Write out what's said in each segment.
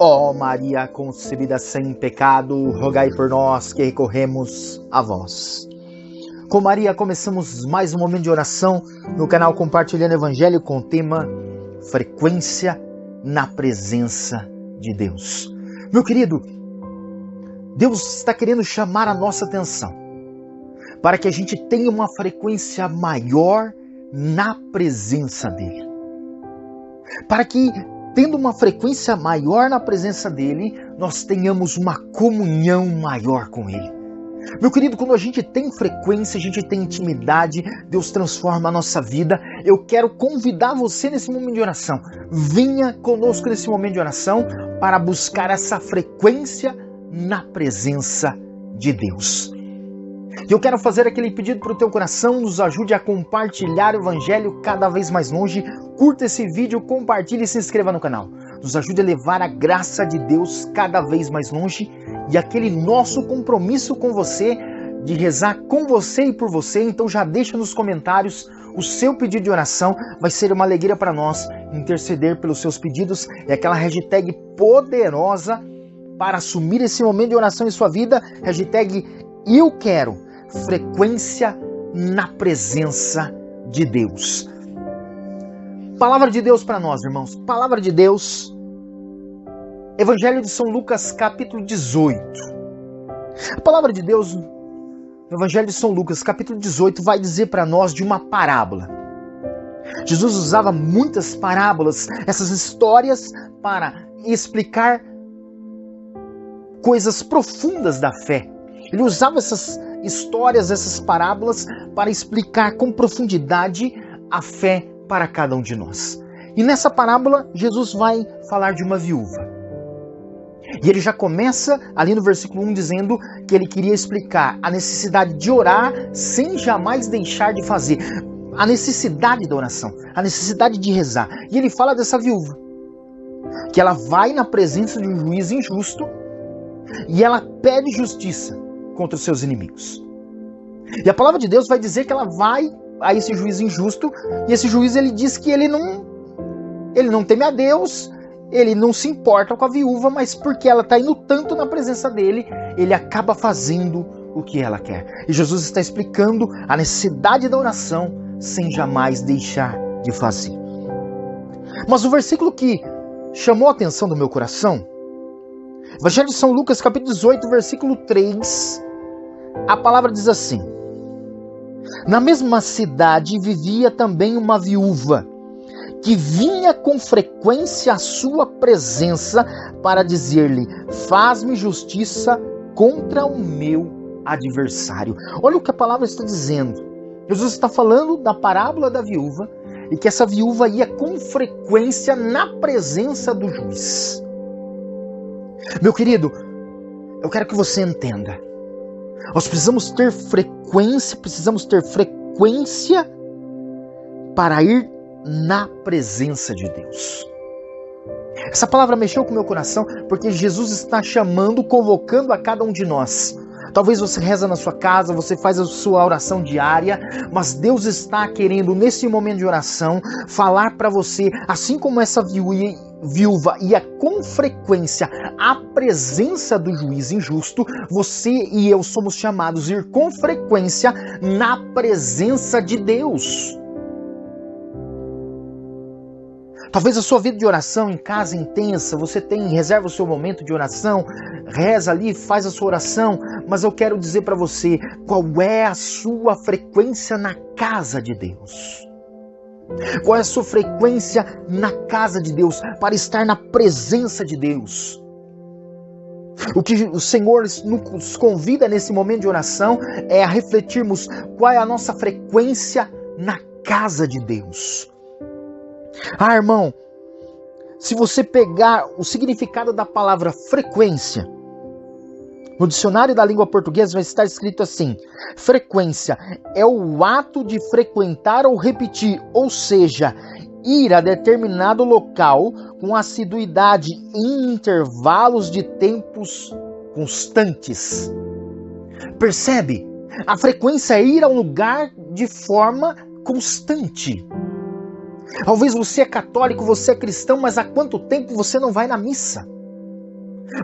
Ó Maria concebida sem pecado, rogai por nós que recorremos a vós. Com Maria começamos mais um momento de oração no canal Compartilhando Evangelho com o tema Frequência na Presença de Deus. Meu querido, Deus está querendo chamar a nossa atenção para que a gente tenha uma frequência maior na presença dEle. Para que, tendo uma frequência maior na presença dEle, nós tenhamos uma comunhão maior com Ele. Meu querido, quando a gente tem frequência, a gente tem intimidade, Deus transforma a nossa vida. Eu quero convidar você nesse momento de oração. Venha conosco nesse momento de oração para buscar essa frequência na presença de Deus. E eu quero fazer aquele pedido para o teu coração, nos ajude a compartilhar o Evangelho cada vez mais longe. Curta esse vídeo, compartilhe e se inscreva no canal. Nos ajude a levar a graça de Deus cada vez mais longe e aquele nosso compromisso com você, de rezar com você e por você. Então já deixa nos comentários o seu pedido de oração. Vai ser uma alegria para nós interceder pelos seus pedidos. É aquela hashtag poderosa para assumir esse momento de oração em sua vida. Hashtag eu quero frequência na presença de Deus. Palavra de Deus para nós, irmãos. Palavra de Deus. Evangelho de São Lucas, capítulo 18. A palavra de Deus, no Evangelho de São Lucas, capítulo 18, vai dizer para nós de uma parábola. Jesus usava muitas parábolas, essas histórias, para explicar coisas profundas da fé. Ele usava essas histórias, essas parábolas, para explicar com profundidade a fé para cada um de nós. E nessa parábola, Jesus vai falar de uma viúva. E ele já começa ali no versículo 1 dizendo que ele queria explicar a necessidade de orar sem jamais deixar de fazer. A necessidade da oração, a necessidade de rezar. E ele fala dessa viúva, que ela vai na presença de um juiz injusto e ela pede justiça contra os seus inimigos. E a palavra de Deus vai dizer que ela vai a esse juiz injusto, e esse juiz ele diz que ele não teme a Deus, ele não se importa com a viúva, mas porque ela está indo tanto na presença dele, ele acaba fazendo o que ela quer. E Jesus está explicando a necessidade da oração sem jamais deixar de fazer. Mas o versículo que chamou a atenção do meu coração, Evangelho de São Lucas, capítulo 18, versículo 3, a palavra diz assim: na mesma cidade vivia também uma viúva, que vinha com frequência à sua presença para dizer-lhe: faz-me justiça contra o meu adversário. Olha o que a palavra está dizendo. Jesus está falando da parábola da viúva, e que essa viúva ia com frequência na presença do juiz. Meu querido, eu quero que você entenda. Nós precisamos ter frequência para ir na presença de Deus. Essa palavra mexeu com o meu coração porque Jesus está chamando, convocando a cada um de nós. Talvez você reza na sua casa, você faz a sua oração diária, mas Deus está querendo, nesse momento de oração, falar para você, assim como essa viúva ia com frequência à presença do juiz injusto, você e eu somos chamados a ir com frequência na presença de Deus. Talvez a sua vida de oração em casa intensa, você reserva o seu momento de oração, reza ali, faz a sua oração, mas eu quero dizer para você qual é a sua frequência na casa de Deus. Qual é a sua frequência na casa de Deus, para estar na presença de Deus? O que o Senhor nos convida nesse momento de oração é a refletirmos qual é a nossa frequência na casa de Deus. Ah, irmão, se você pegar o significado da palavra frequência, no dicionário da língua portuguesa vai estar escrito assim: frequência é o ato de frequentar ou repetir, ou seja, ir a determinado local com assiduidade em intervalos de tempos constantes. Percebe? A frequência é ir a um lugar de forma constante. Talvez você é católico, você é cristão, mas há quanto tempo você não vai na missa?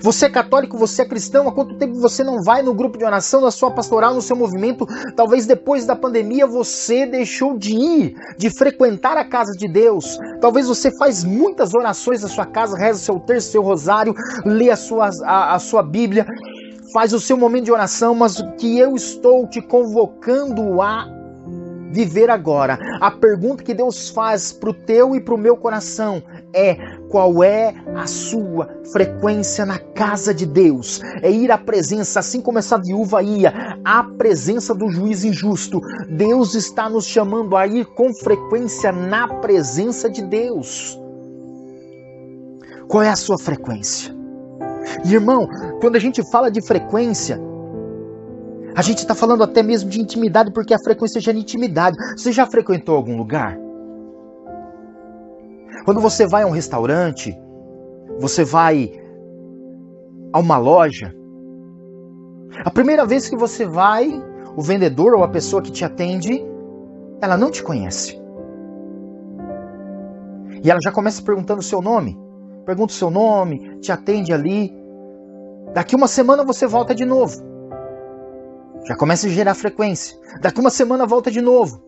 Você é católico, você é cristão, há quanto tempo você não vai no grupo de oração, na sua pastoral, no seu movimento? Talvez depois da pandemia você deixou de ir, de frequentar a casa de Deus. Talvez você faz muitas orações na sua casa, reza o seu terço, seu rosário, lê a sua Bíblia, faz o seu momento de oração, mas o que eu estou te convocando a viver agora, a pergunta que Deus faz para o teu e para o meu coração é: qual é a sua frequência na casa de Deus? É ir à presença, assim como essa viúva ia, à presença do juiz injusto. Deus está nos chamando a ir com frequência na presença de Deus. Qual é a sua frequência? E irmão, quando a gente fala de frequência, a gente está falando até mesmo de intimidade, porque a frequência gera intimidade. Você já frequentou algum lugar? Quando você vai a um restaurante, você vai a uma loja, a primeira vez que você vai, o vendedor ou a pessoa que te atende, ela não te conhece. E ela já começa perguntando o seu nome. Pergunta o seu nome, te atende ali. Daqui uma semana você volta de novo. Já começa a gerar frequência. Daqui uma semana volta de novo.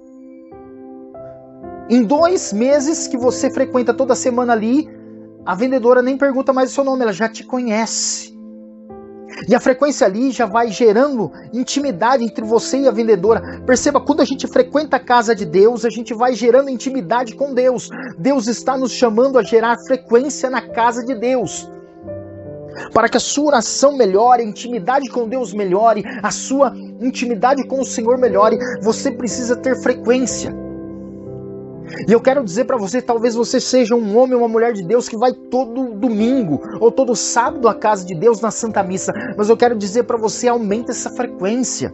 Em 2 meses que você frequenta toda semana ali, a vendedora nem pergunta mais o seu nome, ela já te conhece. E a frequência ali já vai gerando intimidade entre você e a vendedora. Perceba, quando a gente frequenta a casa de Deus, a gente vai gerando intimidade com Deus. Deus está nos chamando a gerar frequência na casa de Deus. Para que a sua oração melhore, a intimidade com Deus melhore, a sua intimidade com o Senhor melhore, você precisa ter frequência. E eu quero dizer para você, talvez você seja um homem ou uma mulher de Deus que vai todo domingo ou todo sábado à casa de Deus na Santa Missa, mas eu quero dizer para você, aumenta essa frequência.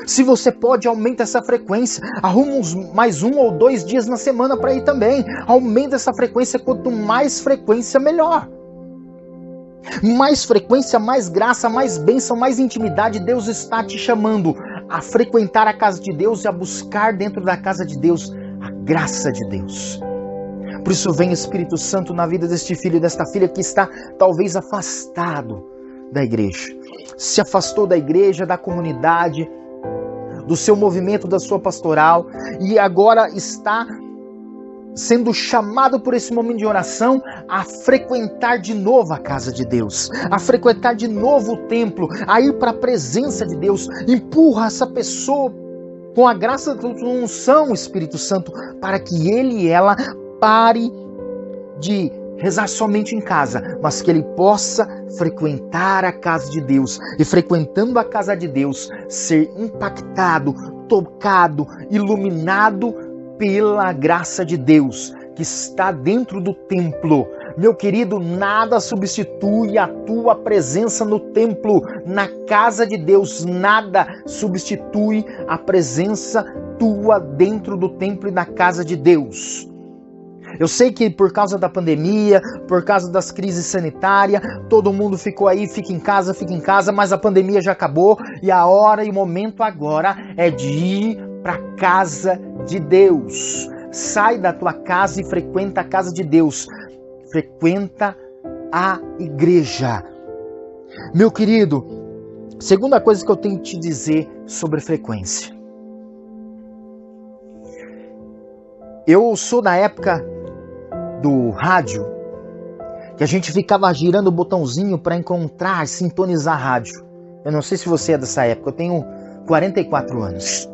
Se você pode, aumenta essa frequência. Arruma mais 1 ou 2 dias na semana para ir também. Aumenta essa frequência, quanto mais frequência, melhor. Mais frequência, mais graça, mais bênção, mais intimidade. Deus está te chamando a frequentar a casa de Deus e a buscar dentro da casa de Deus a graça de Deus. Por isso vem o Espírito Santo na vida deste filho e desta filha que está talvez afastado da igreja. Se afastou da igreja, da comunidade, do seu movimento, da sua pastoral, e agora está sendo chamado por esse momento de oração a frequentar de novo a casa de Deus, a frequentar de novo o templo, a ir para a presença de Deus. Empurra essa pessoa com a graça da unção, Espírito Santo, para que ele e ela pare de rezar somente em casa, mas que ele possa frequentar a casa de Deus e, frequentando a casa de Deus, ser impactado, tocado, iluminado pela graça de Deus que está dentro do templo. Meu querido, nada substitui a tua presença no templo, na casa de Deus. Nada substitui a presença tua dentro do templo e na casa de Deus. Eu sei que por causa da pandemia, por causa das crises sanitárias, todo mundo ficou aí, fica em casa, mas a pandemia já acabou e a hora e o momento agora é de ir para a casa de Deus. Sai da tua casa e frequenta a casa de Deus. Frequenta a igreja. Meu querido, segunda coisa que eu tenho que te dizer sobre frequência. Eu sou da época do rádio, que a gente ficava girando o botãozinho para encontrar, sintonizar a rádio. Eu não sei se você é dessa época, eu tenho 44 anos.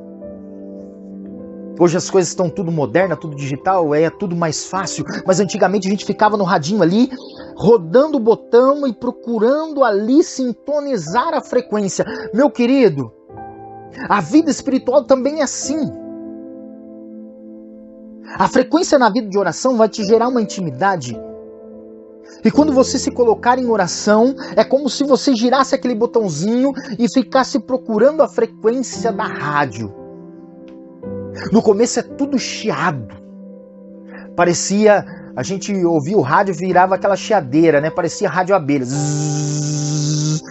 Hoje as coisas estão tudo moderna, tudo digital, é tudo mais fácil, mas antigamente a gente ficava no radinho ali, rodando o botão e procurando ali sintonizar a frequência. Meu querido, a vida espiritual também é assim. A frequência na vida de oração vai te gerar uma intimidade. E quando você se colocar em oração, é como se você girasse aquele botãozinho e ficasse procurando a frequência da rádio. No começo é tudo chiado. Parecia, a gente ouvia o rádio, virava aquela chiadeira, né? Parecia rádio abelha. Zzz.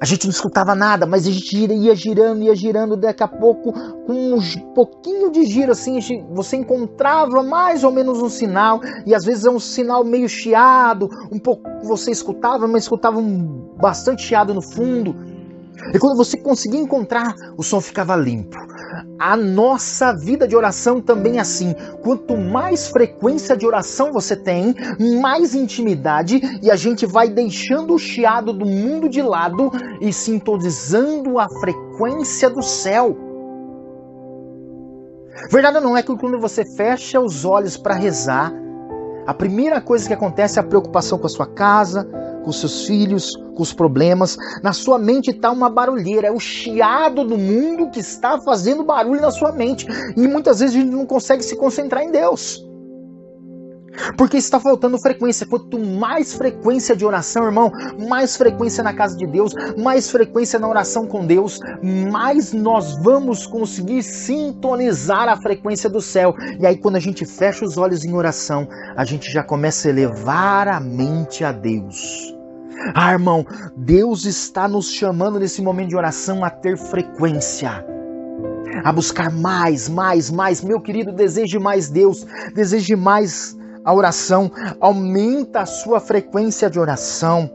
A gente não escutava nada, mas a gente ia girando, daqui a pouco, com um pouquinho de giro assim, você encontrava mais ou menos um sinal, e às vezes é um sinal meio chiado, um pouco você escutava, mas escutava bastante chiado no fundo. E quando você conseguia encontrar, o som ficava limpo. A nossa vida de oração também é assim. Quanto mais frequência de oração você tem, mais intimidade, e a gente vai deixando o chiado do mundo de lado e sintonizando a frequência do céu. Verdade não é que quando você fecha os olhos para rezar, a primeira coisa que acontece é a preocupação com a sua casa, com seus filhos, com os problemas. Na sua mente está uma barulheira, é o chiado do mundo que está fazendo barulho na sua mente. E muitas vezes a gente não consegue se concentrar em Deus, porque está faltando frequência. Quanto mais frequência de oração, irmão, mais frequência na casa de Deus, mais frequência na oração com Deus, mais nós vamos conseguir sintonizar a frequência do céu. E aí quando a gente fecha os olhos em oração, a gente já começa a elevar a mente a Deus. Ah, irmão, Deus está nos chamando nesse momento de oração a ter frequência, a buscar mais. Meu querido, deseje mais Deus, deseje mais a oração. Aumenta a sua frequência de oração.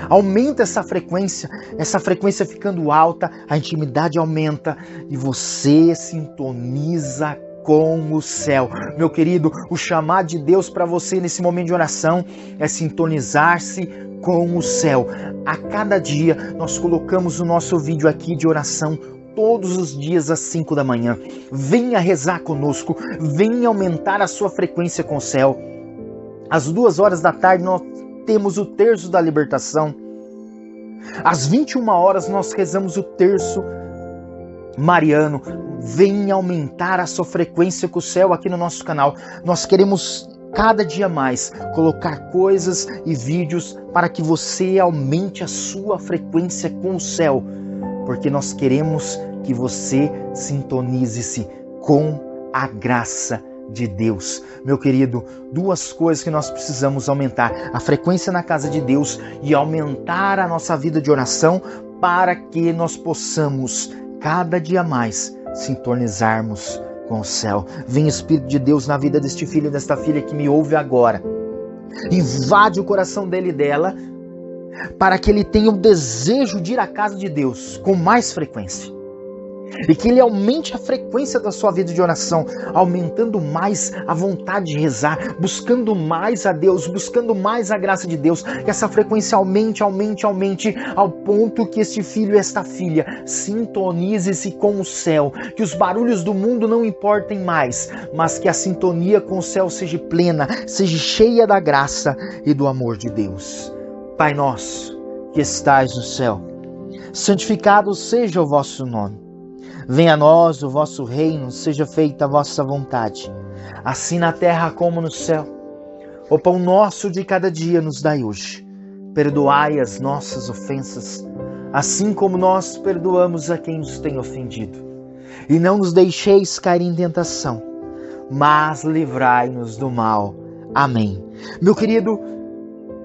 Aumenta essa frequência ficando alta, a intimidade aumenta e você sintoniza com o céu. Meu querido, o chamado de Deus para você nesse momento de oração é sintonizar-se com o céu. A cada dia nós colocamos o nosso vídeo aqui de oração todos os dias às 5 da manhã. Venha rezar conosco, venha aumentar a sua frequência com o céu. Às 2 horas da tarde nós temos o terço da libertação. Às 21 horas nós rezamos o terço mariano. Venha aumentar a sua frequência com o céu aqui no nosso canal. Nós queremos cada dia mais colocar coisas e vídeos para que você aumente a sua frequência com o céu, porque nós queremos que você sintonize-se com a graça de Deus. Meu querido, 2 coisas que nós precisamos aumentar: a frequência na casa de Deus e aumentar a nossa vida de oração, para que nós possamos cada dia mais sintonizarmos com o céu. Vem Espírito de Deus na vida deste filho e desta filha que me ouve agora. Invade o coração dele e dela, para que ele tenha o desejo de ir à casa de Deus com mais frequência. E que ele aumente a frequência da sua vida de oração, aumentando mais a vontade de rezar, buscando mais a Deus, buscando mais a graça de Deus. Que essa frequência aumente, ao ponto que este filho e esta filha sintonize-se com o céu. Que os barulhos do mundo não importem mais, mas que a sintonia com o céu seja plena, seja cheia da graça e do amor de Deus. Pai nosso, que estais no céu, santificado seja o vosso nome. Venha a nós o vosso reino, seja feita a vossa vontade, assim na terra como no céu. O pão nosso de cada dia nos dai hoje. Perdoai as nossas ofensas, assim como nós perdoamos a quem nos tem ofendido. E não nos deixeis cair em tentação, mas livrai-nos do mal. Amém. Meu querido,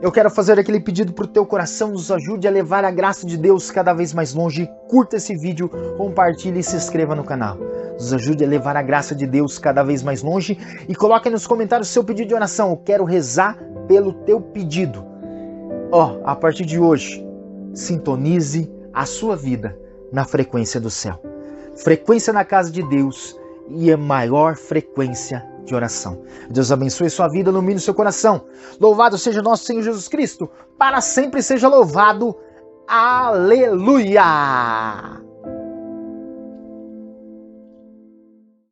eu quero fazer aquele pedido para o teu coração: nos ajude a levar a graça de Deus cada vez mais longe. Curta esse vídeo, compartilhe e se inscreva no canal. Nos ajude a levar a graça de Deus cada vez mais longe e coloque nos comentários o seu pedido de oração. Eu quero rezar pelo teu pedido. A partir de hoje, sintonize a sua vida na frequência do céu. Frequência na casa de Deus e a maior frequência de oração. Deus abençoe sua vida, ilumine o seu coração. Louvado seja nosso Senhor Jesus Cristo, para sempre seja louvado. Aleluia!